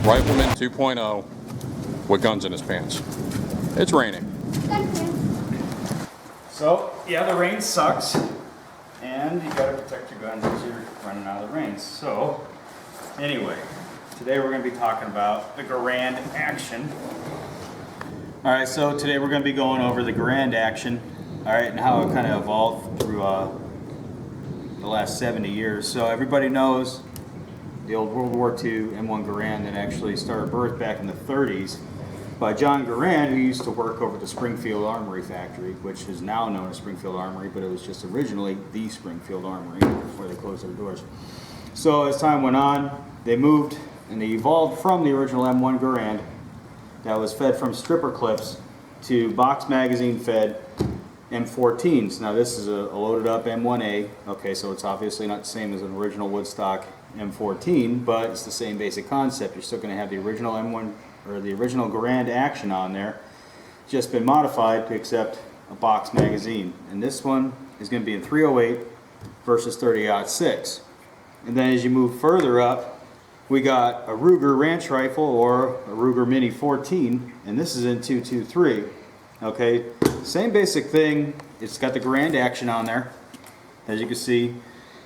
Rifleman 2.0 with guns in his pants. It's raining. So, yeah, the rain sucks, and you gotta protect your guns as you're running out of the rain. So, anyway, today we're gonna be talking about the Garand action. Alright, so today we're gonna be going over the Garand action, alright, and how it kind of evolved through the last 70 years. So everybody knows the old World War II M1 Garand that actually started birth back in the 30s by John Garand, who used to work over at the Springfield Armory factory, which is now known as Springfield Armory, but it was just originally the Springfield Armory before they closed their doors. So as time went on, they moved and they evolved from the original M1 Garand that was fed from stripper clips to box magazine fed M14s. Now this is a loaded up M1A, okay, so it's obviously not the same as an original Woodstock M14, but it's the same basic concept. You're still going to have the original M1 or the original Garand action on there, just been modified to accept a box magazine. And this one is going to be in 308 versus 30-06. And then as you move further up, we got a Ruger ranch rifle or a Ruger Mini-14, and this is in 223. Okay, same basic thing. It's got the Garand action on there, as you can see,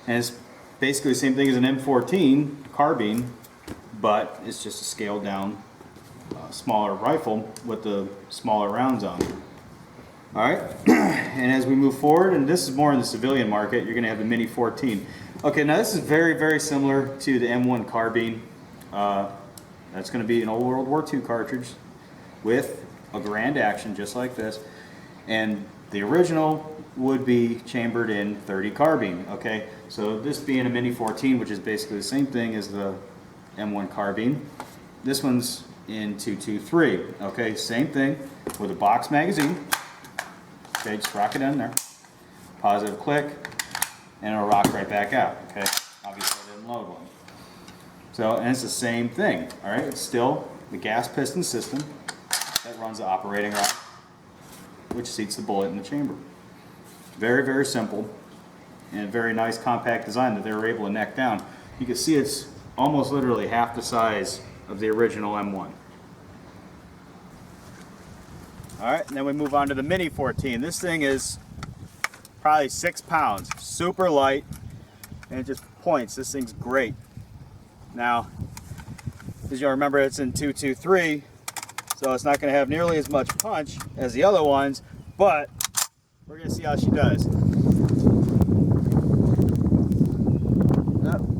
and it's basically the same thing as an M14 carbine, but it's just a scaled down smaller rifle with the smaller rounds on it. Alright, and as we move forward, and this is more in the civilian market, you're going to have the Mini-14. Okay, now this is very, very similar to the M1 carbine. That's going to be an old World War II cartridge with a Garand action just like this. And the original would be chambered in 30 carbine. Okay, so this being a Mini-14, which is basically the same thing as the M1 carbine, this one's in 223. Okay, same thing with a box magazine. Okay, just rock it in there. Positive click, and it'll rock right back out. Okay, obviously I didn't load one. So, and it's the same thing. All right, it's still the gas piston system that runs the operating rod, which seats the bullet in the chamber. Very, very simple and very nice compact design that they were able to neck down. You can see it's almost literally half the size of the original M1. Alright, and then we move on to the Mini-14. This thing is probably 6 pounds, super light, and it just points. This thing's great. Now, as you'll remember, it's in 223, so it's not going to have nearly as much punch as the other ones, but we're going to see how she does.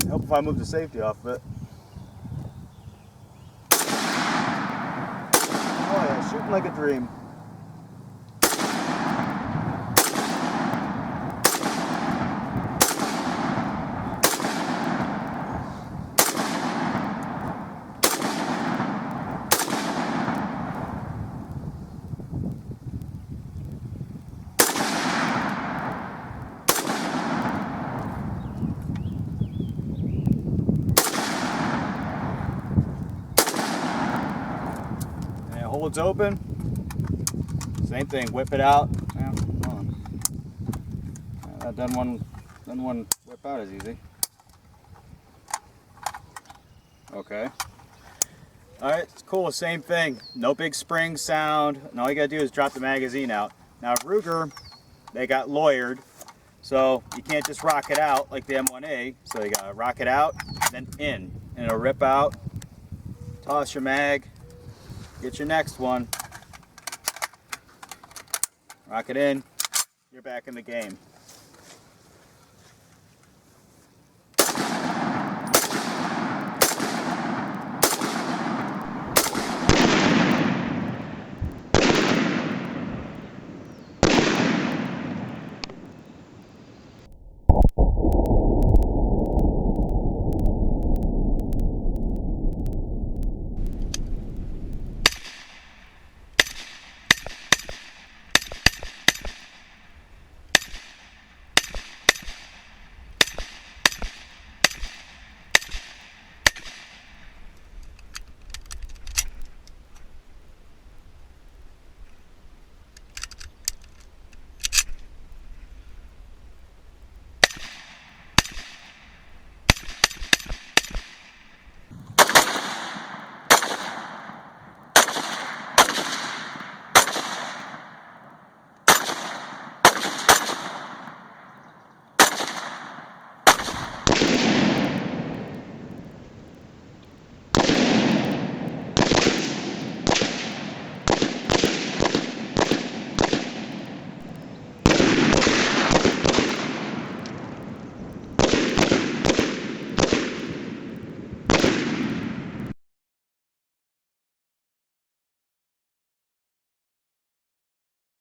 Help if I move the safety off of it. Oh yeah, shooting like a dream. Holds open, same thing, whip it out. Yeah, done one whip out is easy. Okay. Alright, it's cool, same thing. No big spring sound, and all you gotta do is drop the magazine out. Now Ruger, they got lawyered, so you can't just rock it out like the M1A, so you gotta rock it out, then in, and it'll rip out, toss your mag, get your next one, rock it in, you're back in the game.